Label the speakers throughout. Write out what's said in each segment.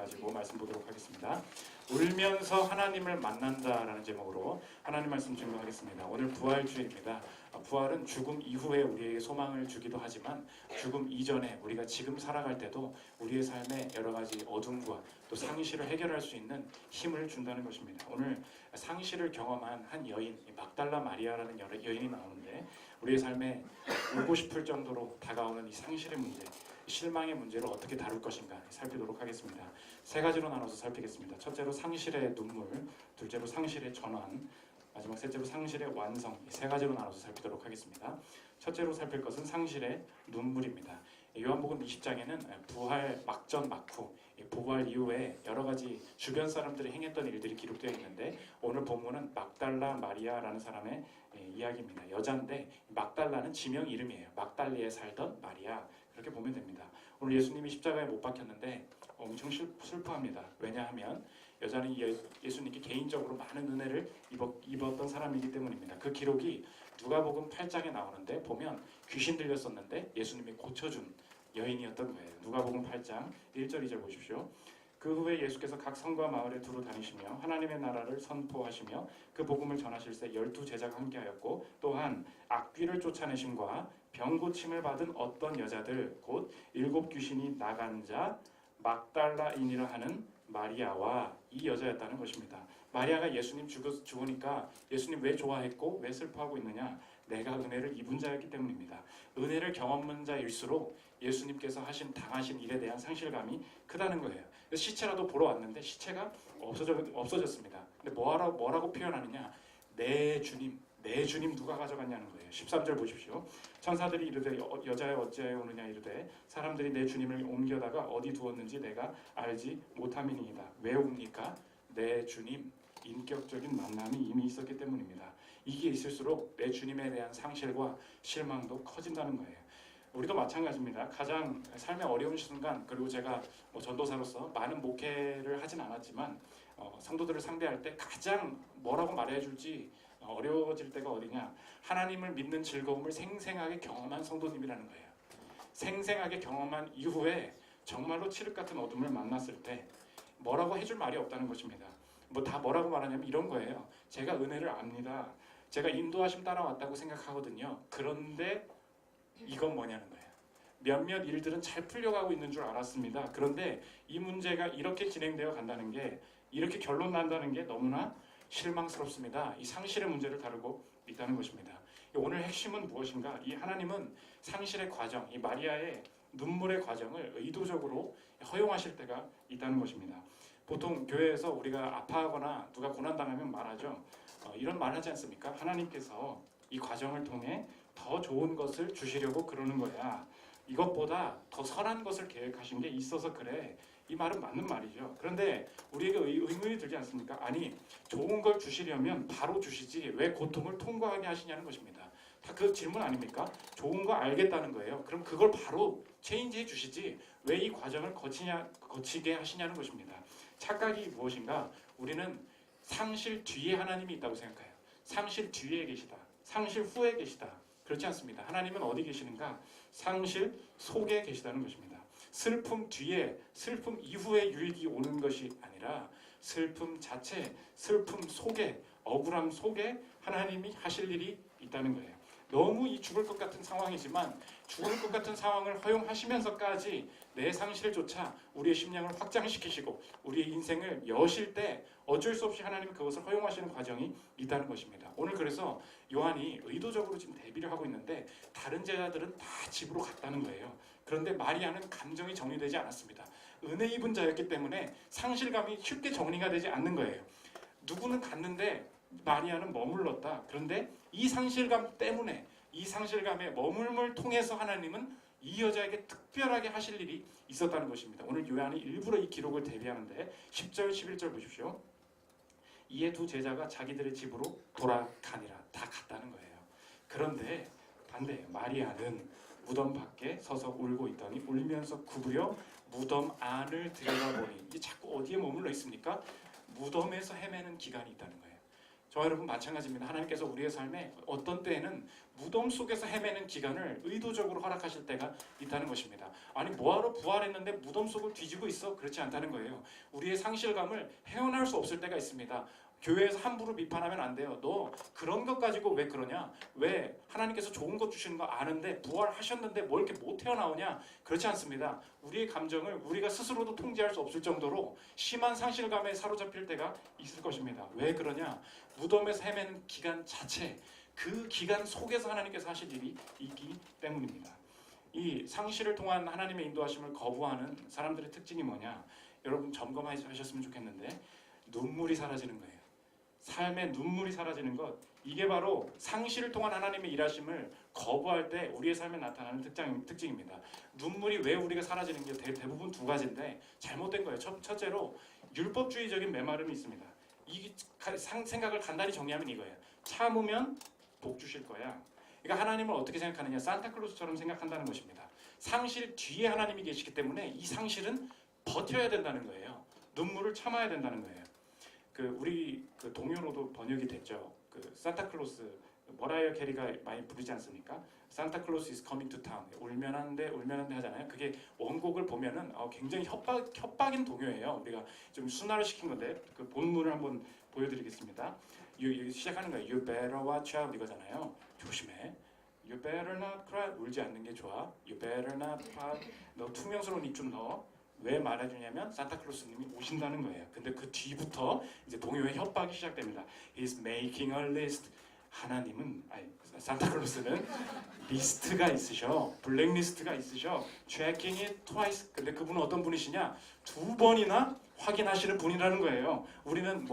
Speaker 1: 가지고 말씀 보도록 하겠습니다. 울면서 하나님을 만난다라는 제목으로 하나님 말씀 증거하겠습니다. 오늘 부활주일입니다. 부활은 죽음 이후에 우리에게 소망을 주기도 하지만 죽음 이전에 우리가 지금 살아갈 때도 우리의 삶에 여러 가지 어둠과 또 상실을 해결할 수 있는 힘을 준다는 것입니다. 오늘 상실을 경험한 한 여인, 막달라 마리아라는 여인이 나오는데 우리의 삶에 울고 싶을 정도로 다가오는 이 상실의 문제, 실망의 문제를 어떻게 다룰 것인가 살피도록 하겠습니다. 세 가지로 나눠서 살피겠습니다. 첫째로 상실의 눈물, 둘째로 상실의 전환, 마지막 셋째로 상실의 완성, 이 세 가지로 나눠서 살피도록 하겠습니다. 첫째로 살필 것은 상실의 눈물입니다. 요한복음 20장에는 부활 막전 막후, 부활 이후에 여러 가지 주변 사람들이 행했던 일들이 기록되어 있는데 오늘 본문은 막달라 마리아라는 사람의 이야기입니다. 여자인데 막달라는 지명 이름이에요. 막달리에 살던 마리아, 그렇게 보면 됩니다. 오늘 예수님이 십자가에 못 박혔는데 엄청 슬퍼합니다. 왜냐하면 여자는 예수님께 개인적으로 많은 은혜를 입었던 사람이기 때문입니다. 그 기록이 누가복음 8장에 나오는데 보면 귀신 들렸었는데 예수님이 고쳐준 여인이었던 거예요. 누가복음 8장 1절 2절 보십시오. 그 후에 예수께서 각 성과 마을에 두루 다니시며 하나님의 나라를 선포하시며 그 복음을 전하실새 12 제자가 함께하였고 또한 악귀를 쫓아내심과 병 고침을 받은 어떤 여자들 곧 7 귀신이 나간 자 막달라인이라 하는 마리아와 이 여자였다는 것입니다. 마리아가 예수님 죽으니까 예수님 왜 좋아했고 왜 슬퍼하고 있느냐? 내가 은혜를 입은 자였기 때문입니다. 은혜를 경험한 자일수록 예수님께서 당하신 일에 대한 상실감이 크다는 거예요. 그래서 시체라도 보러 왔는데 시체가 없어졌습니다. 근데 뭐라고 표현하느냐? 내 주님 누가 가져갔냐는 거예요. 13절 보십시오. 천사들이 이르되 여자여 어찌하여 오느냐 이르되 사람들이 내 주님을 옮겨다가 어디 두었는지 내가 알지 못함이니이다. 왜 옵니까? 내 주님 인격적인 만남이 이미 있었기 때문입니다. 이게 있을수록 내 주님에 대한 상실과 실망도 커진다는 거예요. 우리도 마찬가지입니다. 가장 삶의 어려운 순간, 그리고 제가 전도사로서 많은 목회를 하진 않았지만 성도들을 상대할 때 가장 뭐라고 말해야 줄지 어려워질 때가 어디냐? 하나님을 믿는 즐거움을 생생하게 경험한 성도님이라는 거예요. 생생하게 경험한 이후에 정말로 칠흑 같은 어둠을 만났을 때 뭐라고 해줄 말이 없다는 것입니다. 다 뭐라고 말하냐면 이런 거예요. 제가 은혜를 압니다. 제가 인도하심 따라왔다고 생각하거든요. 그런데 이건 뭐냐는 거예요. 몇몇 일들은 잘 풀려가고 있는 줄 알았습니다. 그런데 이 문제가 이렇게 진행되어 간다는 게, 이렇게 결론 난다는 게 너무나 실망스럽습니다. 이 상실의 문제를 다루고 있다는 것입니다. 오늘 핵심은 무엇인가? 이 하나님은 상실의 과정, 이 마리아의 눈물의 과정을 의도적으로 허용하실 때가 있다는 것입니다. 보통 교회에서 우리가 아파하거나 누가 고난당하면 말하죠. 이런 말 하지 않습니까? 하나님께서 이 과정을 통해 더 좋은 것을 주시려고 그러는 거야. 이것보다 더 선한 것을 계획하신 게 있어서 그래. 이 말은 맞는 말이죠. 그런데 우리에게 의문이 들지 않습니까? 아니, 좋은 걸 주시려면 바로 주시지 왜 고통을 통과하게 하시냐는 것입니다. 다 그 질문 아닙니까? 좋은 거 알겠다는 거예요. 그럼 그걸 바로 체인지해 주시지 왜 이 과정을 거치게 하시냐는 것입니다. 착각이 무엇인가? 우리는 상실 뒤에 하나님이 있다고 생각해요. 상실 뒤에 계시다. 상실 후에 계시다. 그렇지 않습니다. 하나님은 어디 계시는가? 상실 속에 계시다는 것입니다. 슬픔 뒤에, 슬픔 이후에 유익이 오는 것이 아니라 슬픔 자체, 슬픔 속에, 억울함 속에 하나님이 하실 일이 있다는 거예요. 너무 이 죽을 것 같은 상황이지만 죽을 것 같은 상황을 허용하시면서까지 내 상실조차 우리의 심령을 확장시키시고 우리의 인생을 여실 때 어쩔 수 없이 하나님이 그것을 허용하시는 과정이 있다는 것입니다. 오늘 그래서 요한이 의도적으로 지금 대비를 하고 있는데 다른 제자들은 다 집으로 갔다는 거예요. 그런데 마리아는 감정이 정리되지 않았습니다. 은혜 입은 자였기 때문에 상실감이 쉽게 정리가 되지 않는 거예요. 누구는 갔는데 마리아는 머물렀다. 그런데 이 상실감 때문에, 이 상실감의 머물물 통해서 하나님은 이 여자에게 특별하게 하실 일이 있었다는 것입니다. 오늘 요한이 일부러 이 기록을 대비하는데 10절 11절 보십시오. 이에 2 제자가 자기들의 집으로 돌아가니라. 다 갔다는 거예요. 그런데 반대예요. 마리아는 무덤 밖에 서서 울고 있더니 울면서 구부려 무덤 안을 들여다보니, 이게 자꾸 어디에 머물러 있습니까? 무덤에서 헤매는 기간이 있다는 거예요. 저와 여러분 마찬가지입니다. 하나님께서 우리의 삶에 어떤 때에는 무덤 속에서 헤매는 기간을 의도적으로 허락하실 때가 있다는 것입니다. 아니 뭐하러 부활했는데 무덤 속을 뒤지고 있어? 그렇지 않다는 거예요. 우리의 상실감을 헤어날 수 없을 때가 있습니다. 교회에서 함부로 비판하면 안 돼요. 너 그런 것 가지고 왜 그러냐? 왜 하나님께서 좋은 것 주시는 거 아는데 부활하셨는데 뭘 이렇게 못 태어나오냐? 그렇지 않습니다. 우리의 감정을 우리가 스스로도 통제할 수 없을 정도로 심한 상실감에 사로잡힐 때가 있을 것입니다. 왜 그러냐? 무덤에서 헤매는 기간 자체, 그 기간 속에서 하나님께서 하실 일이 있기 때문입니다. 이 상실을 통한 하나님의 인도하심을 거부하는 사람들의 특징이 뭐냐? 여러분 점검하셨으면 좋겠는데 눈물이 사라지는 거예요. 삶의 눈물이 사라지는 것, 이게 바로 상실을 통한 하나님의 일하심을 거부할 때 우리의 삶에 나타나는 특징입니다. 눈물이 왜 우리가 사라지는 게 대부분 두 가지인데 잘못된 거예요. 첫째로 율법주의적인 메마름이 있습니다. 이 생각을 간단히 정리하면 이거예요. 참으면 복 주실 거야. 그러니까 하나님을 어떻게 생각하느냐, 산타클로스처럼 생각한다는 것입니다. 상실 뒤에 하나님이 계시기 때문에 이 상실은 버텨야 된다는 거예요. 눈물을 참아야 된다는 거예요. 우리 동요로도 번역이 됐죠. 산타클로스, 머라이어 캐리가 많이 부르지 않습니까? 산타클로스 is coming to town. 울면한데 하잖아요. 그게 원곡을 보면은 굉장히 협박인 동요예요. 우리가 좀 순화를 시킨 건데 그 본문을 한번 보여드리겠습니다. 시작하는 거예요. You better watch out 이거잖아요. 조심해. You better not cry. 울지 않는 게 좋아. You better not cry. 너 투명스러운 입 좀 넣어. 왜 말해주냐면 산타클로스님이 오신다는 거예요. 근데 그 뒤부터 이제 동요의 협박이 시작됩니다. He's making a list. 산타클로스는 리스트가 있으셔. 블랙리스트가 있으셔. Checking it twice. 근데 그분은 어떤 분이시냐? 2번이나 확인하시는 분이라는 거예요. 우리는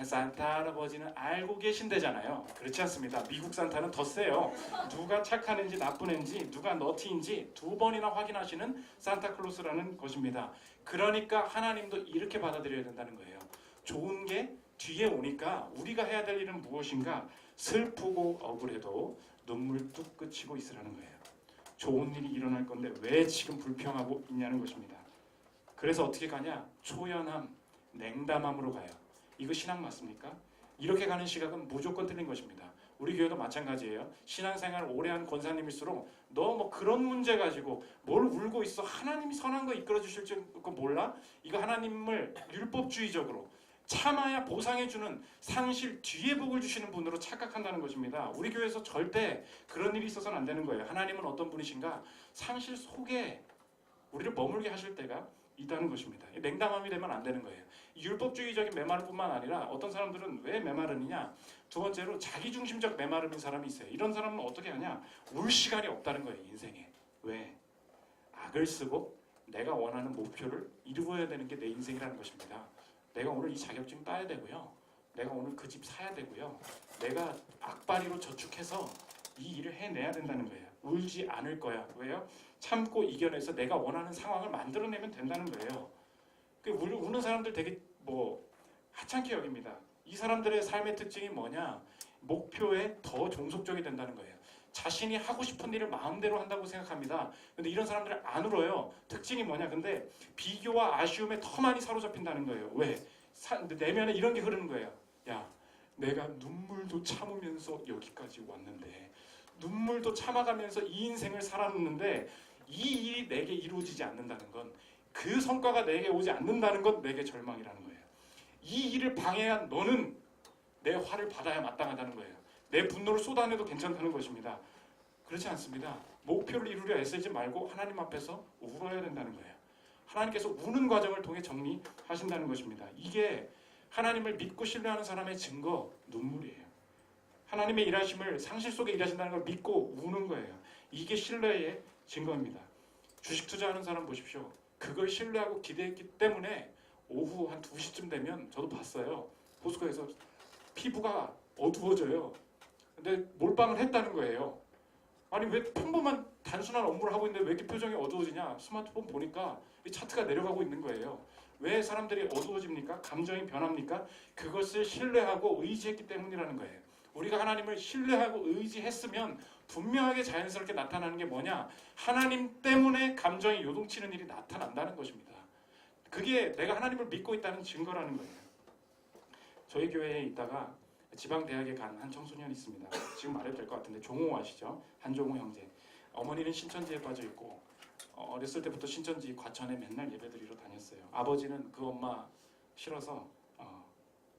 Speaker 1: 산타 할아버지는 알고 계신대잖아요. 그렇지 않습니다. 미국 산타는 더 세요. 누가 착한 애인지 나쁜 애인지 누가 너티인지 2번이나 확인하시는 산타클로스라는 것입니다. 그러니까 하나님도 이렇게 받아들여야 된다는 거예요. 좋은 게 뒤에 오니까 우리가 해야 될 일은 무엇인가? 슬프고 억울해도 눈물 뚝 그치고 있으라는 거예요. 좋은 일이 일어날 건데 왜 지금 불평하고 있냐는 것입니다. 그래서 어떻게 가냐? 초연함, 냉담함으로 가요. 이거 신앙 맞습니까? 이렇게 가는 시각은 무조건 틀린 것입니다. 우리 교회도 마찬가지예요. 신앙생활을 오래 한 권사님일수록 너 그런 문제 가지고 뭘 울고 있어? 하나님이 선한 거 이끌어 주실 줄 몰라? 이거 하나님을 율법주의적으로 참아야 보상해주는 상실 뒤에 복을 주시는 분으로 착각한다는 것입니다. 우리 교회에서 절대 그런 일이 있어서는 안 되는 거예요. 하나님은 어떤 분이신가? 상실 속에 우리를 머물게 하실 때가 있다는 것입니다. 냉담함이 되면 안 되는 거예요. 율법주의적인 메마름뿐만 아니라 어떤 사람들은 왜 메마르느냐? 두 번째로 자기중심적 메마름인 사람이 있어요. 이런 사람은 어떻게 하냐? 울 시간이 없다는 거예요. 인생에. 왜? 악을 쓰고 내가 원하는 목표를 이루어야 되는 게 내 인생이라는 것입니다. 내가 오늘 이 자격증 따야 되고요. 내가 오늘 그 집 사야 되고요. 내가 악바리로 저축해서 이 일을 해내야 된다는 거예요. 울지 않을 거야. 왜요? 참고 이겨내서 내가 원하는 상황을 만들어내면 된다는 거예요. 우는 사람들 되게 하찮게 여깁니다. 이 사람들의 삶의 특징이 뭐냐? 목표에 더 종속적이 된다는 거예요. 자신이 하고 싶은 일을 마음대로 한다고 생각합니다. 근데 이런 사람들은 안 울어요. 특징이 뭐냐? 근데 비교와 아쉬움에 더 많이 사로잡힌다는 거예요. 왜? 내면에 이런 게 흐르는 거예요. 야, 내가 눈물도 참으면서 여기까지 왔는데 눈물도 참아가면서 이 인생을 살았는데 이 일이 내게 이루어지지 않는다는 건, 그 성과가 내게 오지 않는다는 건 내게 절망이라는 거예요. 이 일을 방해한 너는 내 화를 받아야 마땅하다는 거예요. 내 분노를 쏟아내도 괜찮다는 것입니다. 그렇지 않습니다. 목표를 이루려 애쓰지 말고 하나님 앞에서 울어야 된다는 거예요. 하나님께서 우는 과정을 통해 정리하신다는 것입니다. 이게 하나님을 믿고 신뢰하는 사람의 증거, 눈물이에요. 하나님의 일하심을 상실 속에 일하신다는 걸 믿고 우는 거예요. 이게 신뢰의 증거입니다. 주식 투자하는 사람 보십시오. 그걸 신뢰하고 기대했기 때문에 오후 한 2시쯤 되면 저도 봤어요. 포스코에서 피부가 어두워져요. 근데 몰빵을 했다는 거예요. 아니 왜 평범한 단순한 업무를 하고 있는데 왜 이렇게 표정이 어두워지냐? 스마트폰 보니까 이 차트가 내려가고 있는 거예요. 왜 사람들이 어두워집니까? 감정이 변합니까? 그것을 신뢰하고 의지했기 때문이라는 거예요. 우리가 하나님을 신뢰하고 의지했으면 분명하게 자연스럽게 나타나는 게 뭐냐? 하나님 때문에 감정이 요동치는 일이 나타난다는 것입니다. 그게 내가 하나님을 믿고 있다는 증거라는 거예요. 저희 교회에 있다가 지방 대학에 간 한 청소년이 있습니다. 지금 말해도 될 것 같은데 종호 아시죠? 한종호 형제. 어머니는 신천지에 빠져 있고 어렸을 때부터 신천지 과천에 맨날 예배드리러 다녔어요. 아버지는 그 엄마 싫어서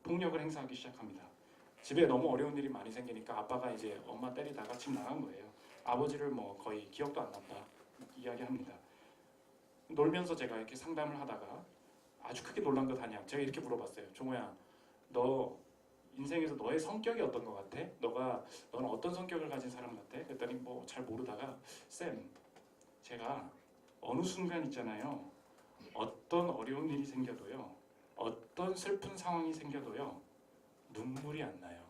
Speaker 1: 폭력을 행사하기 시작합니다. 집에 너무 어려운 일이 많이 생기니까 아빠가 이제 엄마 때리다가 집 나간 거예요. 아버지를 뭐 거의 기억도 안 난다 이야기합니다. 놀면서 제가 이렇게 상담을 하다가 아주 크게 놀란 것 하냐, 제가 이렇게 물어봤어요. 종호야, 너 인생에서 너의 성격이 어떤 것 같아? 너는 어떤 성격을 가진 사람 같아? 그랬더니 뭐 잘 모르다가 쌤, 제가 어느 순간 있잖아요, 어떤 어려운 일이 생겨도요, 어떤 슬픈 상황이 생겨도요, 눈물이 안 나요.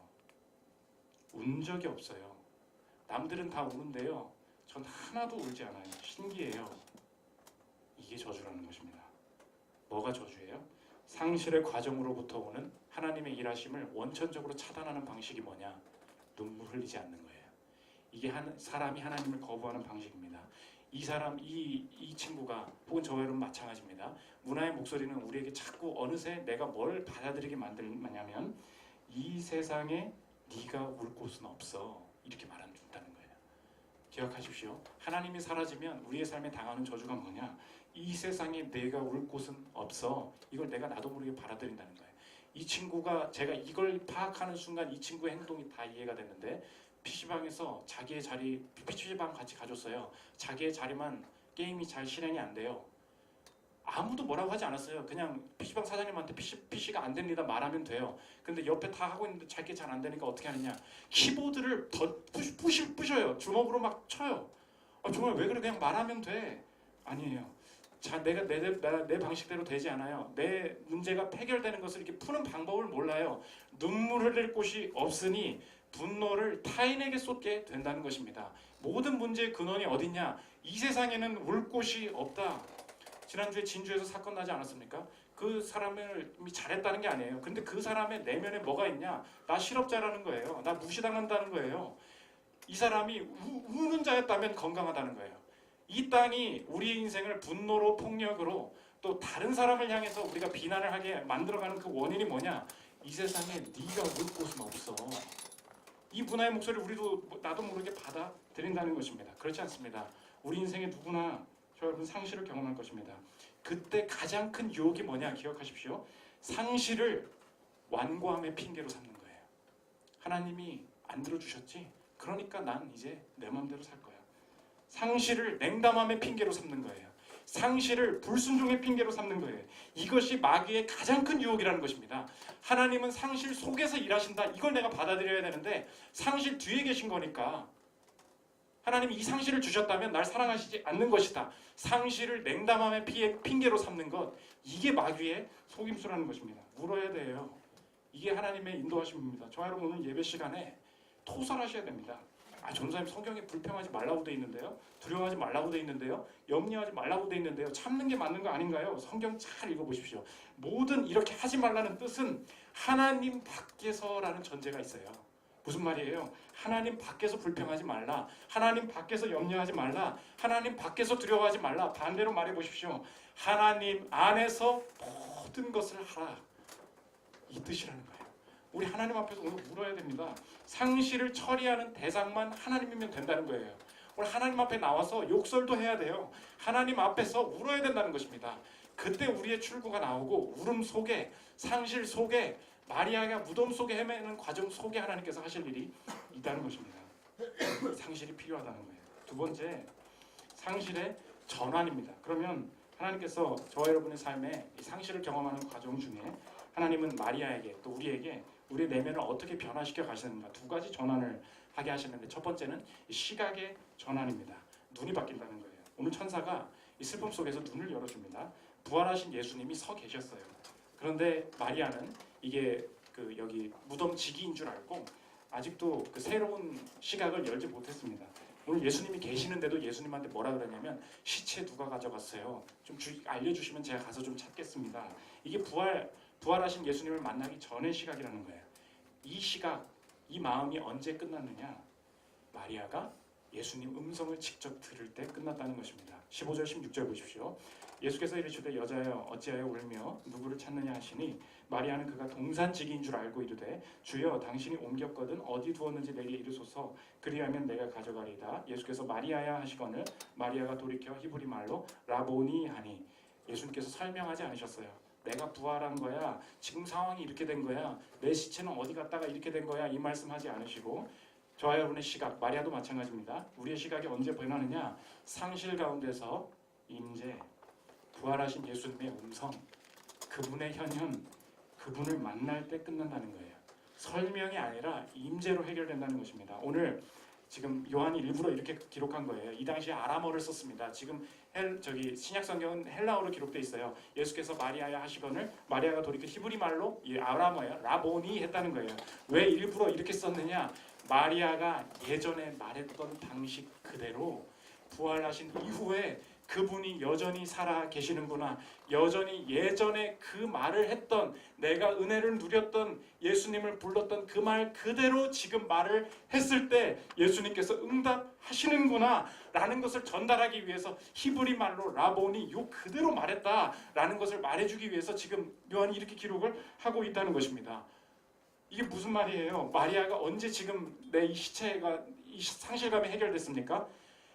Speaker 1: 운 적이 없어요. 남들은 다 우는데요, 전 하나도 울지 않아요. 신기해요. 이게 저주라는 것입니다. 뭐가 저주예요? 상실의 과정으로부터 오는 하나님의 일하심을 원천적으로 차단하는 방식이 뭐냐? 눈물 흘리지 않는 거예요. 이게 사람이 하나님을 거부하는 방식입니다. 이 친구가 혹은 저와 여러분 마찬가지입니다. 문화의 목소리는 우리에게 자꾸 어느새 내가 뭘 받아들이게 만들냐면 이 세상에 네가 울 곳은 없어 이렇게 말한다는 거예요. 기억하십시오. 하나님이 사라지면 우리의 삶에 당하는 저주가 뭐냐? 이 세상에 내가 울 곳은 없어. 이걸 내가 나도 모르게 받아들인다는 거예요. 이 친구가 제가 이걸 파악하는 순간 이 친구의 행동이 다 이해가 됐는데 PC방에서 자기의 자리, PC방 같이 가줬어요. 자기의 자리만 게임이 잘 실행이 안 돼요. 아무도 뭐라고 하지 않았어요. 그냥 PC방 사장님한테 PC가 안 됩니다 말하면 돼요. 근데 옆에 다 하고 있는데 자기 잘 안 되니까 어떻게 하느냐, 키보드를 더 부셔요. 주먹으로 막 쳐요. 정말 왜 그래? 그냥 말하면 돼. 아니에요. 자, 내 방식대로 되지 않아요. 내 문제가 해결되는 것을 이렇게 푸는 방법을 몰라요. 눈물 흘릴 곳이 없으니 분노를 타인에게 쏟게 된다는 것입니다. 모든 문제의 근원이 어딨냐? 이 세상에는 울 곳이 없다. 지난주에 진주에서 사건 나지 않았습니까? 그 사람을 잘했다는 게 아니에요. 근데 그 사람의 내면에 뭐가 있냐? 나 실업자라는 거예요. 나 무시당한다는 거예요. 이 사람이 우는 자였다면 건강하다는 거예요. 이 땅이 우리의 인생을 분노로, 폭력으로 또 다른 사람을 향해서 우리가 비난을 하게 만들어가는 그 원인이 뭐냐? 이 세상에 네가 울 곳은 없어. 이 문화의 목소리를 우리도 나도 모르게 받아들인다는 것입니다. 그렇지 않습니다. 우리 인생에 누구나 여러분 상실을 경험할 것입니다. 그때 가장 큰 유혹이 뭐냐 기억하십시오. 상실을 완고함의 핑계로 삼는 거예요. 하나님이 안 들어주셨지? 그러니까 난 이제 내 마음대로 살 거야. 상실을 냉담함의 핑계로 삼는 거예요. 상실을 불순종의 핑계로 삼는 거예요. 이것이 마귀의 가장 큰 유혹이라는 것입니다. 하나님은 상실 속에서 일하신다. 이걸 내가 받아들여야 되는데 상실 뒤에 계신 거니까 하나님이 이 상실을 주셨다면 날 사랑하시지 않는 것이다. 상실을 냉담함의 핑계로 삼는 것, 이게 마귀의 속임수라는 것입니다. 울어야 돼요. 이게 하나님의 인도하심입니다. 저와 여러분 오늘 예배 시간에 토설하셔야 됩니다. 전사님 성경에 불평하지 말라고 돼 있는데요, 두려워하지 말라고 돼 있는데요, 염려하지 말라고 돼 있는데요, 참는 게 맞는 거 아닌가요? 성경 잘 읽어보십시오. 모든 이렇게 하지 말라는 뜻은 하나님 밖에서라는 전제가 있어요. 무슨 말이에요? 하나님 밖에서 불평하지 말라, 하나님 밖에서 염려하지 말라, 하나님 밖에서 두려워하지 말라. 반대로 말해보십시오. 하나님 안에서 모든 것을 하라, 이 뜻이라는 거예요. 우리 하나님 앞에서 오늘 울어야 됩니다. 상실을 처리하는 대상만 하나님이면 된다는 거예요. 오늘 하나님 앞에 나와서 욕설도 해야 돼요. 하나님 앞에서 울어야 된다는 것입니다. 그때 우리의 출구가 나오고 울음 속에, 상실 속에, 마리아가 무덤 속에 헤매는 과정 속에 하나님께서 하실 일이 있다는 것입니다. 상실이 필요하다는 거예요. 두 번째, 상실의 전환입니다. 그러면 하나님께서 저와 여러분의 삶에 이 상실을 경험하는 과정 중에 하나님은 마리아에게 또 우리에게 우리의 내면을 어떻게 변화시켜 가시는가, 두 가지 전환을 하게 하시는데, 첫 번째는 시각의 전환입니다. 눈이 바뀐다는 거예요. 오늘 천사가 이 슬픔 속에서 눈을 열어줍니다. 부활하신 예수님이 서 계셨어요. 그런데 마리아는 이게 여기 무덤 지기인 줄 알고 아직도 그 새로운 시각을 열지 못했습니다. 오늘 예수님이 계시는데도 예수님한테 뭐라 그러냐면, 시체 누가 가져갔어요? 좀 알려주시면 제가 가서 좀 찾겠습니다. 이게 부활하신 예수님을 만나기 전의 시각이라는 거예요. 이 시각, 이 마음이 언제 끝났느냐? 마리아가 예수님 음성을 직접 들을 때 끝났다는 것입니다. 15절 16절 보십시오. 예수께서 이르시되 여자여 어찌하여 울며 누구를 찾느냐 하시니 마리아는 그가 동산지기인 줄 알고 이르되 주여 당신이 옮겼거든 어디 두었는지 내게 이르소서 그리하면 내가 가져가리이다. 예수께서 마리아야 하시거늘 마리아가 돌이켜 히브리 말로 라보니 하니 예수님께서 설명하지 않으셨어요. 내가 부활한 거야. 지금 상황이 이렇게 된 거야. 내 시체는 어디 갔다가 이렇게 된 거야. 이 말씀하지 않으시고 저와 여러분의 시각, 마리아도 마찬가지입니다. 우리의 시각이 언제 변하느냐? 상실 가운데서 임재, 부활하신 예수님의 음성, 그분의 현현, 그분을 만날 때 끝난다는 거예요. 설명이 아니라 임재로 해결된다는 것입니다. 오늘 지금 요한이 일부러 이렇게 기록한 거예요. 이 당시에 아람어를 썼습니다. 지금 신약 성경은 헬라어로 기록돼 있어요. 예수께서 마리아야 하시거늘 마리아가 돌이켜 히브리 말로 이 아람어예요. 라보니 했다는 거예요. 왜 일부러 이렇게 썼느냐? 마리아가 예전에 말했던 방식 그대로 부활하신 이후에 그분이 여전히 살아 계시는구나. 여전히 예전에 그 말을 했던 내가 은혜를 누렸던 예수님을 불렀던 그 말 그대로 지금 말을 했을 때 예수님께서 응답하시는구나 라는 것을 전달하기 위해서 히브리 말로 라보니 요 그대로 말했다라는 것을 말해주기 위해서 지금 요한이 이렇게 기록을 하고 있다는 것입니다. 이게 무슨 말이에요? 마리아가 언제 지금 내 이 시체가 이 상실감이 해결됐습니까?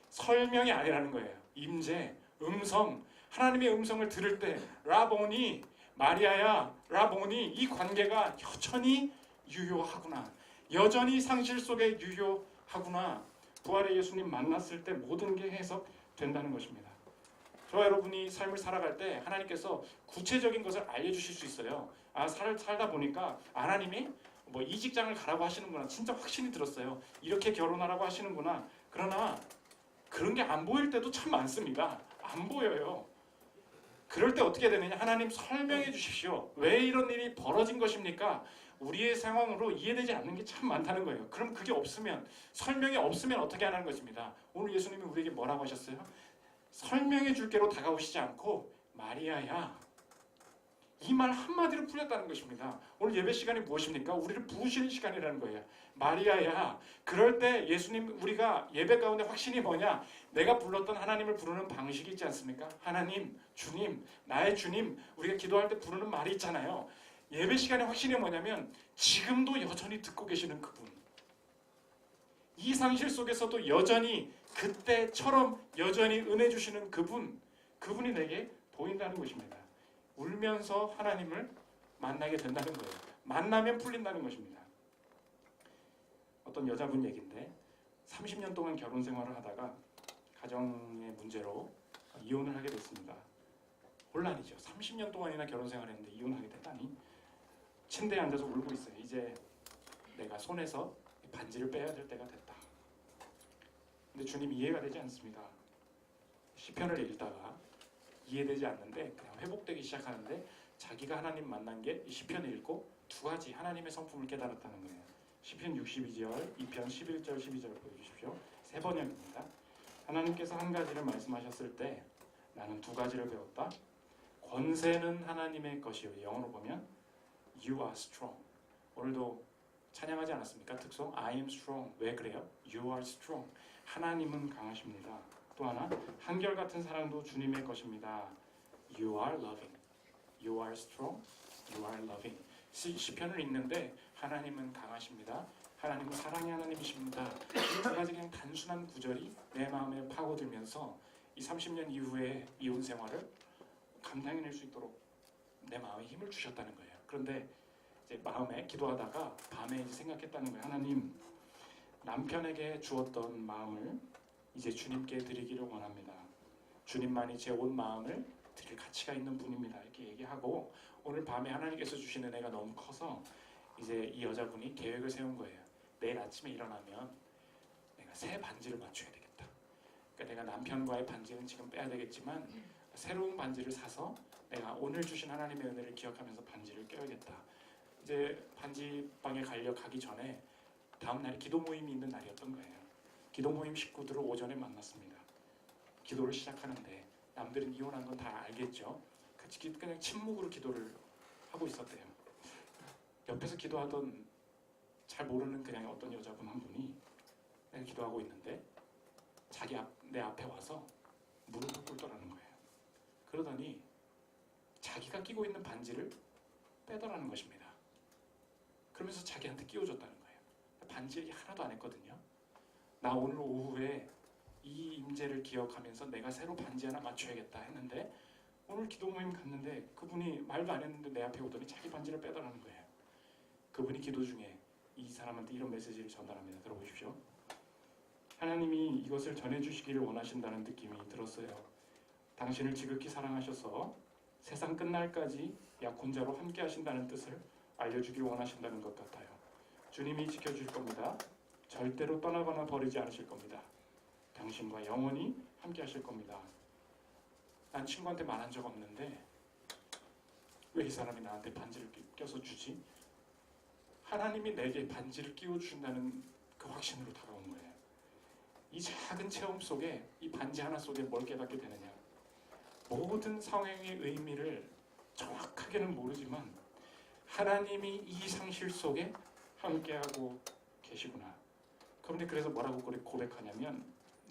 Speaker 1: 설명이 아니라는 거예요. 임재, 음성, 하나님의 음성을 들을 때 라보니, 마리아야, 라보니 이 관계가 여전히 유효하구나. 여전히 상실 속에 유효하구나. 부활의 예수님 만났을 때 모든 게 해석된다는 것입니다. 저와 여러분이 삶을 살아갈 때 하나님께서 구체적인 것을 알려주실 수 있어요. 살다 보니까 하나님이 이 직장을 가라고 하시는구나. 진짜 확신이 들었어요. 이렇게 결혼하라고 하시는구나. 그러나 그런 게 안 보일 때도 참 많습니다. 안 보여요. 그럴 때 어떻게 되느냐? 하나님 설명해 주십시오. 왜 이런 일이 벌어진 것입니까? 우리의 상황으로 이해되지 않는 게 참 많다는 거예요. 그럼 그게 없으면, 설명이 없으면 어떻게 하는 것입니다. 오늘 예수님이 우리에게 뭐라고 하셨어요? 설명해 줄게로 다가오시지 않고 마리아야, 이 말 한마디로 풀렸다는 것입니다. 오늘 예배 시간이 무엇입니까? 우리를 부으시는 시간이라는 거예요. 마리아야. 그럴 때 예수님, 우리가 예배 가운데 확신이 뭐냐? 내가 불렀던 하나님을 부르는 방식이 있지 않습니까? 하나님, 주님, 나의 주님, 우리가 기도할 때 부르는 말이 있잖아요. 예배 시간의 확신이 뭐냐면 지금도 여전히 듣고 계시는 그분, 이 상실 속에서도 여전히 그때처럼 여전히 은혜 주시는 그분이 내게 보인다는 것입니다. 울면서 하나님을 만나게 된다는 거예요. 만나면 풀린다는 것입니다. 어떤 여자분 얘기인데 30년 동안 결혼 생활을 하다가 가정의 문제로 이혼을 하게 됐습니다. 혼란이죠. 30년 동안이나 결혼 생활했는데 이혼하게 됐다니. 침대에 앉아서 울고 있어요. 이제 내가 손에서 반지를 빼야 될 때가 됐다. 근데 주님 이해가 되지 않습니다. 시편을 읽다가 이해되지 않는데 그냥 회복되기 시작하는데 자기가 하나님 만난 게 시편을 읽고 두 가지 하나님의 성품을 깨달았다는 거예요. 시편 62절, 2편 11절, 12절 보여주십시오. 세 번역입니다. 하나님께서 한 가지를 말씀하셨을 때 나는 두 가지를 배웠다. 권세는 하나님의 것이요. 영어로 보면 You are strong. 오늘도 찬양하지 않았습니까? 특송 I am strong. 왜 그래요? You are strong. 하나님은 강하십니다. 또 하나 한결같은 사랑도 주님의 것입니다. You are loving. You are strong. You are loving. 시편을 읽는데 하나님은 강하십니다. 하나님은 사랑의 하나님이십니다. 이 두 가지 그냥 단순한 구절이 내 마음에 파고들면서 이 30년 이후의 이혼 생활을 감당해낼 수 있도록 내 마음에 힘을 주셨다는 거예요. 그런데 이제 마음에 기도하다가 밤에 이제 생각했다는 거예요. 하나님, 남편에게 주었던 마음을 이제 주님께 드리기를 원합니다. 주님만이 제 온 마음을 드릴 가치가 있는 분입니다. 이렇게 얘기하고 오늘 밤에 하나님께서 주신 은혜가 너무 커서 이제 이 여자분이 계획을 세운 거예요. 내일 아침에 일어나면 내가 새 반지를 맞춰야 되겠다. 그러니까 내가 남편과의 반지는 지금 빼야 되겠지만 새로운 반지를 사서 내가 오늘 주신 하나님의 은혜를 기억하면서 반지를 껴야겠다. 이제 반지방에 가기 전에 다음 날이 기도 모임이 있는 날이었던 거예요. 기도 모임 식구들을 오전에 만났습니다. 기도를 시작하는데 남들은 이혼한 건 다 알겠죠. 같이 그냥 침묵으로 기도를 하고 있었대요. 옆에서 기도하던 잘 모르는 그냥 어떤 여자분 한 분이 내가 기도하고 있는데 내 앞에 와서 무릎을 꿇더라는 거예요. 그러더니 자기가 끼고 있는 반지를 빼더라는 것입니다. 그러면서 자기한테 끼워줬다는 거예요. 반지 얘기 하나도 안 했거든요. 나 오늘 오후에 이 임재를 기억하면서 내가 새로 반지 하나 맞춰야겠다 했는데 오늘 기도 모임 갔는데 그분이 말도 안 했는데 내 앞에 오더니 자기 반지를 빼더라는 거예요. 그분이 기도 중에 이 사람한테 이런 메시지를 전달합니다. 들어보십시오. 하나님이 이것을 전해주시기를 원하신다는 느낌이 들었어요. 당신을 지극히 사랑하셔서 세상 끝날까지 약혼자로 함께 하신다는 뜻을 알려주길 원하신다는 것 같아요. 주님이 지켜주실 겁니다. 절대로 떠나거나 버리지 않으실 겁니다. 당신과 영원히 함께 하실 겁니다. 난 친구한테 말한 적 없는데 왜 이 사람이 나한테 반지를 껴서 주지? 하나님이 내게 반지를 끼워주신다는 그 확신으로 다가온 거예요. 이 작은 체험 속에 이 반지 하나 속에 뭘 깨닫게 되느냐? 모든 상황의 의미를 정확하게는 모르지만 하나님이 이 상실 속에 함께하고 계시구나. 그런데 그래서 뭐라고 고백하냐면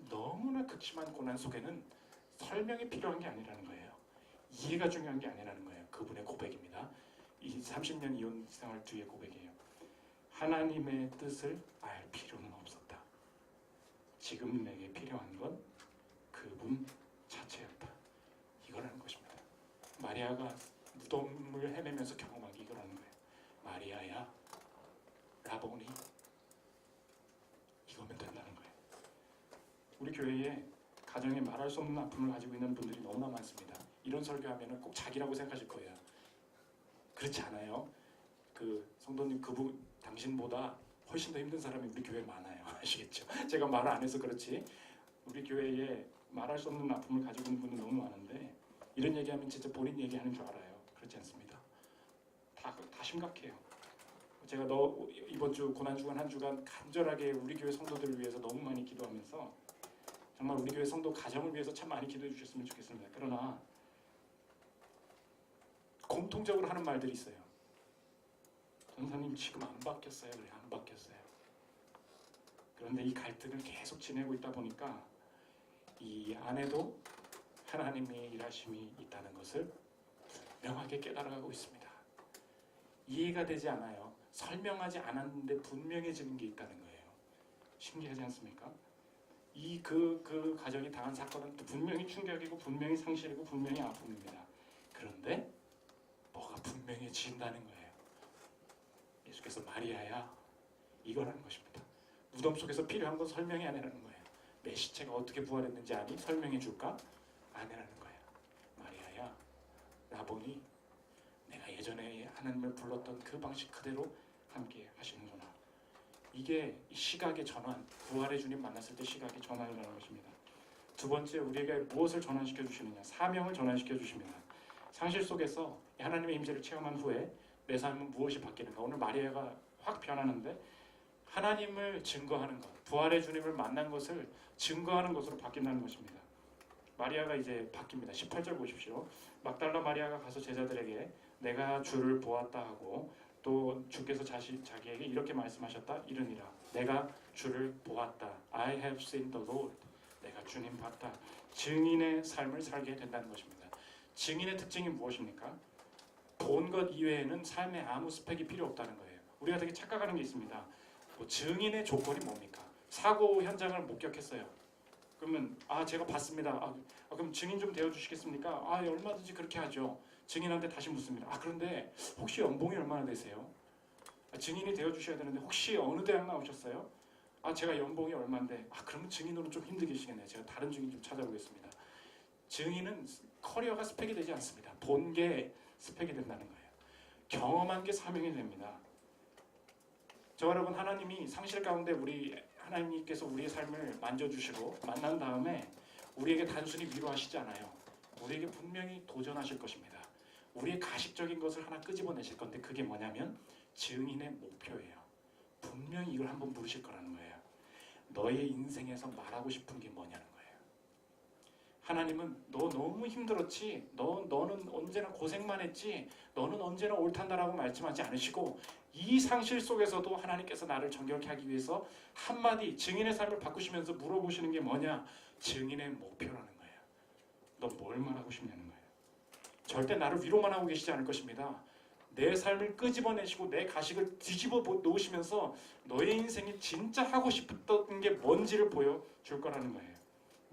Speaker 1: 너무나 극심한 고난 속에는 설명이 필요한 게 아니라는 거예요. 이해가 중요한 게 아니라는 거예요. 그분의 고백입니다. 이 30년 이혼 생활 뒤의 고백이에요. 하나님의 뜻을 알 필요는 없었다. 지금 내게 필요한 건 그분 자체였다. 이거라는 것입니다. 마리아가 무덤을 헤매면서 경험한 게 이거라는 거예요. 마리아야, 라보니, 이거면 된다는 거예요. 우리 교회에 가정에 말할 수 없는 아픔을 가지고 있는 분들이 너무나 많습니다. 이런 설교하면 꼭 자기라고 생각하실 거예요. 그렇지 않아요. 그 성도님, 그분 당신보다 훨씬 더 힘든 사람이 우리 교회에 많아요. 아시겠죠? 제가 말을 안 해서 그렇지 우리 교회에 말할 수 없는 아픔을 가지고 있는 분이 너무 많은데 이런 얘기하면 진짜 본인 얘기하는 줄 알아요. 그렇지 않습니다. 다 심각해요. 제가 이번 주 고난주간 한 주간 간절하게 우리 교회 성도들을 위해서 너무 많이 기도하면서 정말 우리 교회 성도 가정을 위해서 참 많이 기도해 주셨으면 좋겠습니다. 그러나 공통적으로 하는 말들이 있어요. 전사님 지금 안 바뀌었어요. 그래, 안 바뀌었어요. 그런데 이 갈등을 계속 지내고 있다 보니까 이 안에도 하나님의 일하심이 있다는 것을 분명하게 깨달아가고 있습니다. 이해가 되지 않아요. 설명하지 않았는데 분명해지는 게 있다는 거예요. 신기하지 않습니까? 그 가정이 당한 사건은 또 분명히 충격이고 분명히 상실이고 분명히 아픔입니다. 그런데 뭐가 분명해진다는 거예요. 예수께서 마리아야, 이거라는 것입니다. 무덤 속에서 필요한 건 설명이 아니라는 거예요. 내 시체가 어떻게 부활했는지 아니? 설명해 줄까? 아니라는 거예요. 마리아야, 라보니, 내가 예전에 하나님을 불렀던 그 방식 그대로 함께 하시는구나. 이게 시각의 전환, 부활의 주님 만났을 때 시각의 전환이라는 것입니다. 두 번째, 우리에게 무엇을 전환시켜 주시느냐? 사명을 전환시켜 주십니다. 상실 속에서 하나님의 임재를 체험한 후에 내 삶은 무엇이 바뀌는가? 오늘 마리아가 확 변하는데 하나님을 증거하는 것, 부활의 주님을 만난 것을 증거하는 것으로 바뀐다는 것입니다. 마리아가 이제 바뀝니다. 18절 보십시오. 막달라 마리아가 가서 제자들에게 내가 주를 보았다 하고 또 주께서 자기에게 이렇게 말씀하셨다 이르니라. 내가 주를 보았다. I have seen the Lord. 내가 주님 봤다. 증인의 삶을 살게 된다는 것입니다. 증인의 특징이 무엇입니까? 본 것 이외에는 삶에 아무 스펙이 필요 없다는 거예요. 우리가 되게 착각하는 게 있습니다. 증인의 조건이 뭡니까? 사고 현장을 목격했어요. 그러면 제가 봤습니다. 그럼 증인 좀 되어주시겠습니까? 얼마든지 그렇게 하죠. 증인한테 다시 묻습니다. 그런데 혹시 연봉이 얼마나 되세요? 증인이 되어주셔야 되는데 혹시 어느 대학 나오셨어요? 제가 연봉이 얼마인데 그러면 증인으로는 좀 힘들겠시겠네요. 제가 다른 증인 좀 찾아보겠습니다. 증인은 커리어가 스펙이 되지 않습니다. 본 게 스펙이 된다는 거예요. 경험한 게 사명이 됩니다. 저와 여러분, 하나님이 상실 가운데 하나님께서 우리의 삶을 만져주시고 만난 다음에 우리에게 단순히 위로하시지 않아요. 우리에게 분명히 도전하실 것입니다. 우리의 가식적인 것을 하나 끄집어내실 건데 그게 뭐냐면 증인의 목표예요. 분명히 이걸 한번 물으실 거라는 거예요. 너의 인생에서 말하고 싶은 게 뭐냐는 거예요. 하나님은 너 너무 힘들었지, 너는 언제나 고생만 했지, 너는 언제나 옳단다라고 말씀하지 않으시고 이 상실 속에서도 하나님께서 나를 정결케 하기 위해서 한마디 증인의 삶을 바꾸시면서 물어보시는 게 뭐냐? 증인의 목표라는 거예요. 너 뭘 말하고 싶냐는 거예요. 절대 나를 위로만 하고 계시지 않을 것입니다. 내 삶을 끄집어내시고 내 가식을 뒤집어 놓으시면서 너의 인생이 진짜 하고 싶었던 게 뭔지를 보여줄 거라는 거예요.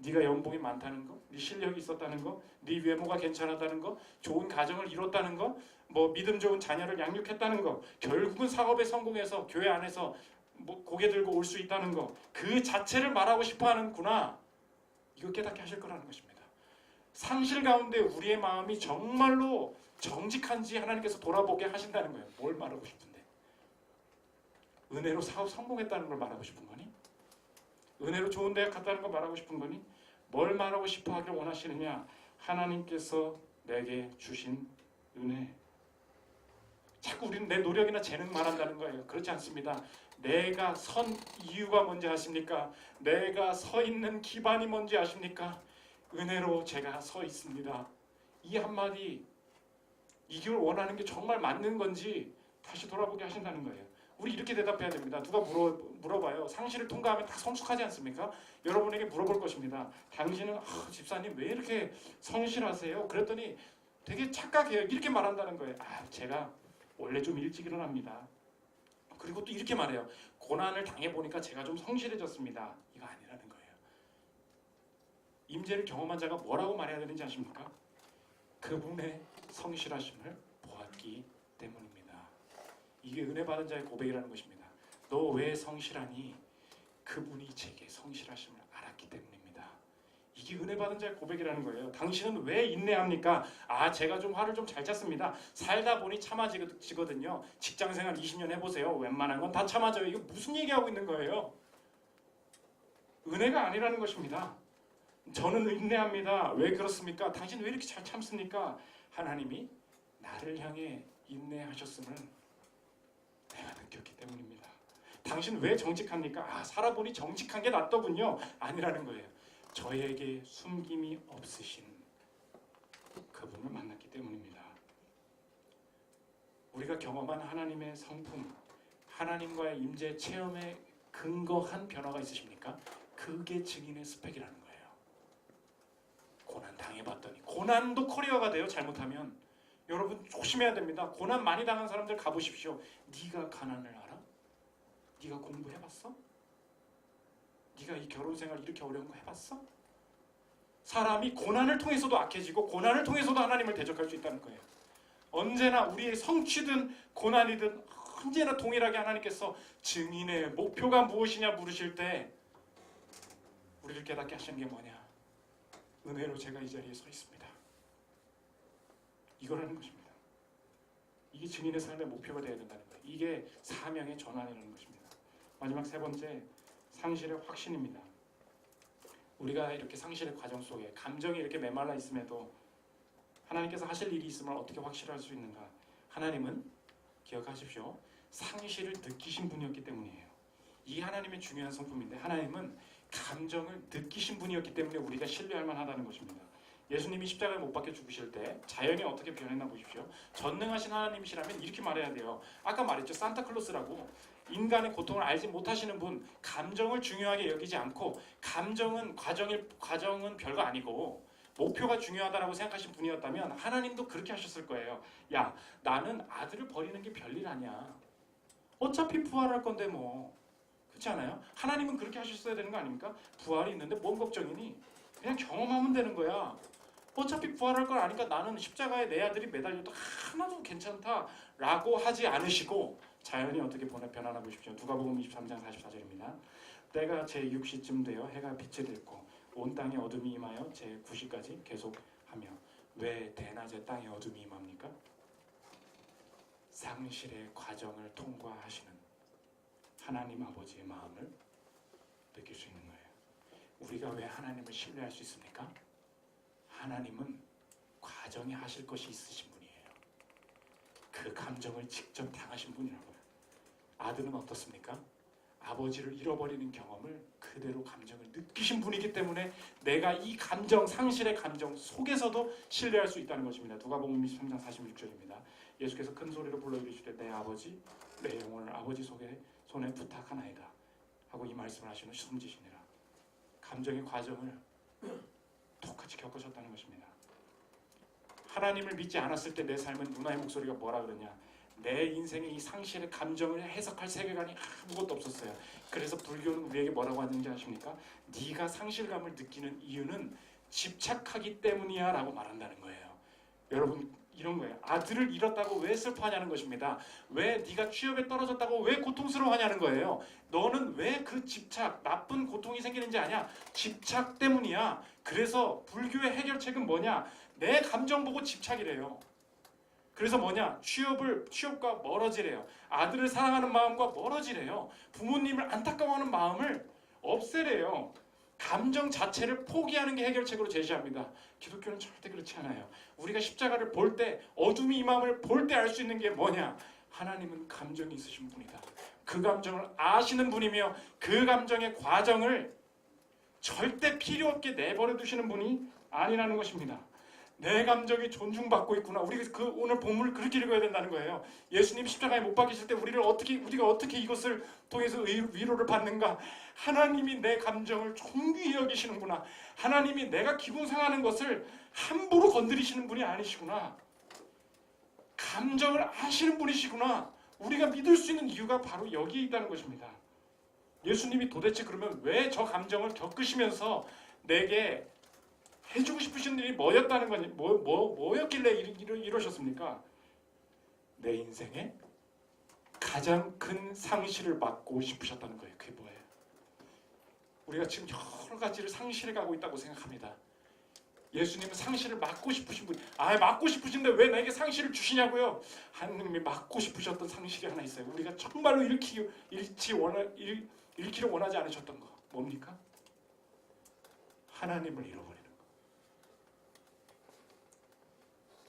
Speaker 1: 네가 연봉이 많다는 거, 네 실력이 있었다는 거, 네 외모가 괜찮았다는 거, 좋은 가정을 이뤘다는 거, 뭐 믿음 좋은 자녀를 양육했다는 거, 결국은 사업에 성공해서 교회 안에서 뭐 고개 들고 올 수 있다는 거, 그 자체를 말하고 싶어 하는구나. 이거 깨닫게 하실 거라는 것입니다. 상실 가운데 우리의 마음이 정말로 정직한지 하나님께서 돌아보게 하신다는 거예요. 뭘 말하고 싶은데? 은혜로 사업 성공했다는 걸 말하고 싶은 거니? 은혜로 좋은 대학 갔다는 걸 말하고 싶은 거니? 뭘 말하고 싶어 하길 원하시느냐? 하나님께서 내게 주신 은혜. 자꾸 우리는 내 노력이나 재능 말한다는 거예요. 그렇지 않습니다. 내가 선 이유가 뭔지 아십니까? 내가 서 있는 기반이 뭔지 아십니까? 은혜로 제가 서 있습니다. 이 한마디, 이걸 원하는 게 정말 맞는 건지 다시 돌아보게 하신다는 거예요. 우리 이렇게 대답해야 됩니다. 누가 물어봐요. 상실을 통과하면 다 성숙하지 않습니까? 여러분에게 물어볼 것입니다. 당신은 집사님 왜 이렇게 성실하세요? 그랬더니 되게 착각해요. 이렇게 말한다는 거예요. 제가 원래 좀 일찍 일어납니다. 그리고 또 이렇게 말해요. 고난을 당해보니까 제가 좀 성실해졌습니다. 이거 아니라는 거예요. 임재를 경험한 자가 뭐라고 말해야 되는지 아십니까? 그분의 성실하심을 보았기 때문입니다. 이게 은혜 받은 자의 고백이라는 것입니다. 너 왜 성실하니? 그분이 제게 성실하심을 알았기 때문입니다. 이게 은혜 받은 자의 고백이라는 거예요. 당신은 왜 인내합니까? 제가 좀 화를 좀 잘 찼습니다. 살다 보니 참아지거든요. 직장생활 20년 해보세요. 웬만한 건 다 참아져요. 이거 무슨 얘기하고 있는 거예요? 은혜가 아니라는 것입니다. 저는 인내합니다. 왜 그렇습니까? 당신 왜 이렇게 잘 참습니까? 하나님이 나를 향해 인내하셨음을 내가 느꼈기 때문입니다. 당신 왜 정직합니까? 살아보니 정직한 게 낫더군요. 아니라는 거예요. 저에게 숨김이 없으신 그분을 만났기 때문입니다. 우리가 경험한 하나님의 성품, 하나님과의 임재 체험에 근거한 변화가 있으십니까? 그게 증인의 스펙이라는 거예요. 고난 당해봤더니, 고난도 커리어가 돼요. 잘못하면. 여러분 조심해야 됩니다. 고난 많이 당한 사람들 가보십시오. 네가 가난을 알아? 네가 공부해봤어? 네가 이 결혼생활 이렇게 어려운 거 해봤어? 사람이 고난을 통해서도 악해지고 고난을 통해서도 하나님을 대적할 수 있다는 거예요. 언제나 우리의 성취든 고난이든 언제나 동일하게 하나님께서 증인의 목표가 무엇이냐 물으실 때 우리를 깨닫게 하시는 게 뭐냐? 은혜로 제가 이 자리에 서 있습니다. 이거라는 것입니다. 이게 증인의 삶의 목표가 되어야 된다는 거예요. 이게 사명의 전환이라는 것입니다. 마지막 세 번째, 상실의 확신입니다. 우리가 이렇게 상실의 과정 속에 감정이 이렇게 메말라 있음에도 하나님께서 하실 일이 있음을 어떻게 확실할 수 있는가? 하나님은 기억하십시오. 상실을 느끼신 분이었기 때문이에요. 이 하나님의 중요한 성품인데 하나님은 감정을 느끼신 분이었기 때문에 우리가 신뢰할 만하다는 것입니다. 예수님이 십자가에 못 박혀 죽으실 때 자연이 어떻게 변했나 보십시오. 전능하신 하나님이시라면 이렇게 말해야 돼요. 아까 말했죠. 산타클로스라고. 인간의 고통을 알지 못하시는 분, 감정을 중요하게 여기지 않고 과정은 별거 아니고 목표가 중요하다라고 생각하신 분이었다면 하나님도 그렇게 하셨을 거예요. 야, 나는 아들을 버리는 게 별일 아니야. 어차피 부활할 건데 뭐. 그렇지 않아요? 하나님은 그렇게 하셨어야 되는 거 아닙니까? 부활이 있는데 뭔 걱정이니? 그냥 경험하면 되는 거야. 어차피 부활할 걸 아니까 나는 십자가에 내 아들이 매달려도 하나도 괜찮다라고 하지 않으시고 자연이 어떻게 변하나 보십시오. 누가복음 23장 44절입니다. 때가 제6시쯤 되어 해가 빛을 잃고 온 땅에 어둠이 임하여 제9시까지 계속하며 왜 대낮에 땅에 어둠이 임합니까? 상실의 과정을 통과하시는 하나님 아버지의 마음을 느낄 수 있는 거예요. 우리가 왜 하나님을 신뢰할 수 있습니까? 하나님은 과정에 하실 것이 있으신 분이에요. 그 감정을 직접 당하신 분이라고요. 아들은 어떻습니까? 아버지를 잃어버리는 경험을 그대로 감정을 느끼신 분이기 때문에 내가 이 감정, 상실의 감정 속에서도 신뢰할 수 있다는 것입니다. 누가복음 23장 46절입니다. 예수께서 큰 소리로 불러 이르시되 내 아버지 내 영혼을 아버지 손에 부탁하나이다 하고 이 말씀을 하시는 숨지시니라. 감정의 과정을 똑같이 겪으셨다는 것입니다. 하나님을 믿지 않았을 때 내 삶은 누나의 목소리가 뭐라 그러냐, 내 인생의 이 상실의 감정을 해석할 세계관이 아무것도 없었어요. 그래서 불교는 우리에게 뭐라고 하는지 아십니까? 네가 상실감을 느끼는 이유는 집착하기 때문이야 라고 말한다는 거예요. 여러분 이런 거예요. 아들을 잃었다고 왜 슬퍼하냐는 것입니다. 왜 네가 취업에 떨어졌다고 왜 고통스러워하냐는 거예요. 너는 왜 그 집착, 나쁜 고통이 생기는지 아냐? 집착 때문이야. 그래서 불교의 해결책은 뭐냐? 내 감정 보고 집착이래요. 그래서 뭐냐? 취업과 멀어지래요. 아들을 사랑하는 마음과 멀어지래요. 부모님을 안타까워하는 마음을 없애래요. 감정 자체를 포기하는 게 해결책으로 제시합니다. 기독교는 절대 그렇지 않아요. 우리가 십자가를 볼 때, 어둠이 이 마음을 볼 때 알 수 있는 게 뭐냐? 하나님은 감정이 있으신 분이다. 그 감정을 아시는 분이며 그 감정의 과정을 절대 필요 없게 내버려 두시는 분이 아니라는 것입니다. 내 감정이 존중받고 있구나. 우리가 오늘 본문을 그렇게 읽어야 된다는 거예요. 예수님 십자가에 못 박히실 때 우리가 어떻게 이것을 통해서 위로를 받는가? 하나님이 내 감정을 존귀히 여기시는구나. 하나님이 내가 기분 상하는 것을 함부로 건드리시는 분이 아니시구나. 감정을 아시는 분이시구나. 우리가 믿을 수 있는 이유가 바로 여기에 있다는 것입니다. 예수님이 도대체 그러면 왜 저 감정을 겪으시면서 내게 해주고 싶으신 일이 뭐였다는 거니? 뭐였길래 이러셨습니까? 내 인생에 가장 큰 상실을 막고 싶으셨다는 거예요. 그게 뭐예요? 우리가 지금 여러 가지를 상실해 가고 있다고 생각합니다. 예수님은 상실을 막고 싶으신 분. 막고 싶으신데 왜 나에게 상실을 주시냐고요? 하나님이 막고 싶으셨던 상실이 하나 있어요. 우리가 정말로 잃기를 원하지 않으셨던 거. 뭡니까? 하나님을 잃어버리는 거.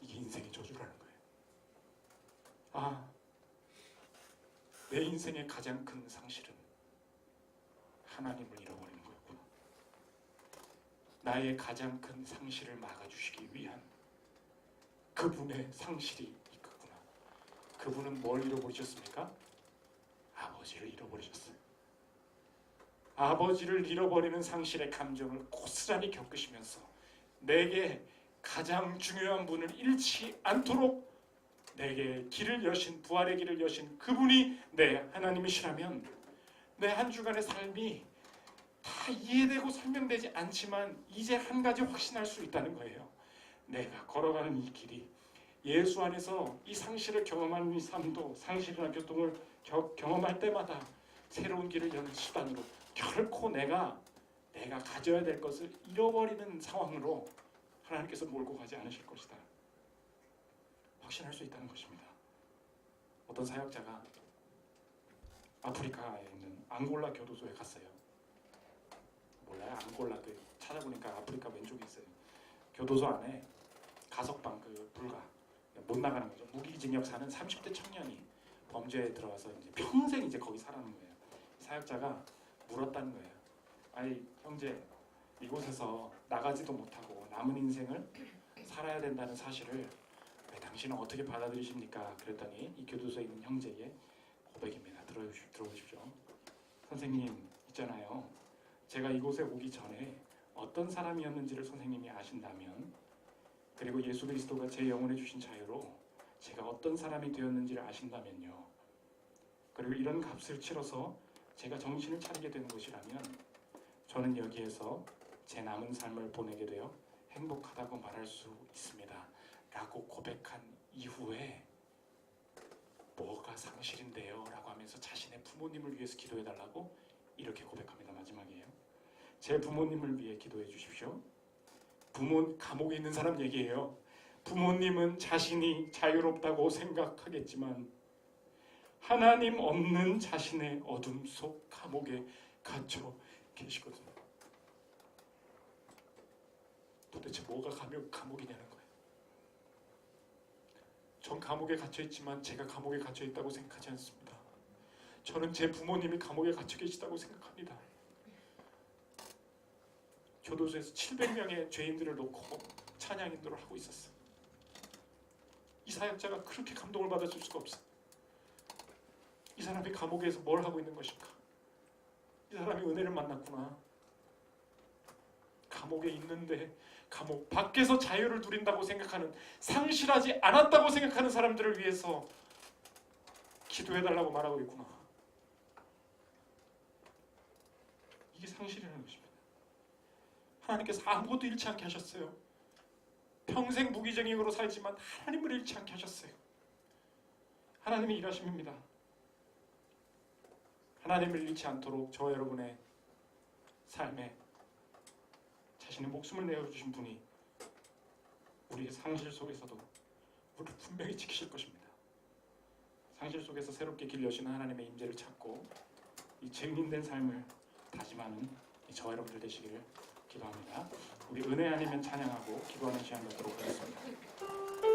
Speaker 1: 이게 인생의 저주라는 거예요. 내 인생의 가장 큰 상실은 하나님을 잃어버리는 거였구나. 나의 가장 큰 상실을 막아주시기 위한 그분의 상실이 있겠구나. 그분은 뭘 잃어버리셨습니까? 아버지를 잃어버리셨어요. 아버지를 잃어버리는 상실의 감정을 고스란히 겪으시면서 내게 가장 중요한 분을 잃지 않도록 내게 길을 여신, 부활의 길을 여신 그분이 내 하나님이시라면 내 한 주간의 삶이 다 이해되고 설명되지 않지만 이제 한 가지 확신할 수 있다는 거예요. 내가 걸어가는 이 길이 예수 안에서 이 상실을 경험하는 이 삶도 상실이나 교통을 경험할 때마다 새로운 길을 여는 수단으로 결코 내가 가져야 될 것을 잃어버리는 상황으로 하나님께서 몰고 가지 않으실 것이다. 확신할 수 있다는 것입니다. 어떤 사역자가 아프리카에 있는 앙골라 교도소에 갔어요. 몰라요? 앙골라 찾아보니까 아프리카 왼쪽에 있어요. 교도소 안에 가석방 불가 못 나가는 거죠. 무기징역 사는 30대 청년이 범죄에 들어와서 이제 평생 이제 거기 살아는 거예요. 사역자가 물었다는 거예요. 아니 형제, 이곳에서 나가지도 못하고 남은 인생을 살아야 된다는 사실을 당신은 어떻게 받아들이십니까? 그랬더니 이 교도소에 있는 형제의 고백입니다. 들어보십시오. 선생님 있잖아요. 제가 이곳에 오기 전에 어떤 사람이었는지를 선생님이 아신다면, 그리고 예수 그리스도가 제 영혼에 주신 자유로 제가 어떤 사람이 되었는지를 아신다면요. 그리고 이런 값을 치러서 제가 정신을 차리게 되는 것이라면 저는 여기에서 제 남은 삶을 보내게 되어 행복하다고 말할 수 있습니다. 라고 고백한 이후에 뭐가 상실인데요? 라고 하면서 자신의 부모님을 위해서 기도해달라고 이렇게 고백합니다. 마지막이에요. 제 부모님을 위해 기도해 주십시오. 감옥에 있는 사람 얘기예요. 부모님은 자신이 자유롭다고 생각하겠지만 하나님 없는 자신의 어둠 속 감옥에 갇혀 계시거든요. 도대체 뭐가 감옥이냐는 거예요. 전 감옥에 갇혀있지만 제가 감옥에 갇혀있다고 생각하지 않습니다. 저는 제 부모님이 감옥에 갇혀 계시다고 생각합니다. 교도소에서 700명의 죄인들을 놓고 찬양 인도를 하고 있었어요. 이 사역자가 그렇게 감동을 받아줄 수가 없어요. 이 사람이 감옥에서 뭘 하고 있는 것인가? 이 사람이 은혜를 만났구나. 감옥에 있는데 감옥 밖에서 자유를 누린다고 생각하는, 상실하지 않았다고 생각하는 사람들을 위해서 기도해달라고 말하고 있구나. 이게 상실이라는 것입니다. 하나님께서 아무것도 잃지 않게 하셨어요. 평생 무기징역으로 살지만 하나님을 잃지 않게 하셨어요. 하나님의 일하심입니다. 하나님을 잃지 않도록 저와 여러분의 삶에 자신의 목숨을 내어주신 분이 우리의 상실 속에서도 우리를 분명히 지키실 것입니다. 상실 속에서 새롭게 길 여시는 하나님의 임재를 찾고 이 증인된 삶을 다짐하는 저와 여러분들 되시기를 기도합니다. 우리 은혜 아니면 찬양하고 기도하는 시간 갖도록 하겠습니다.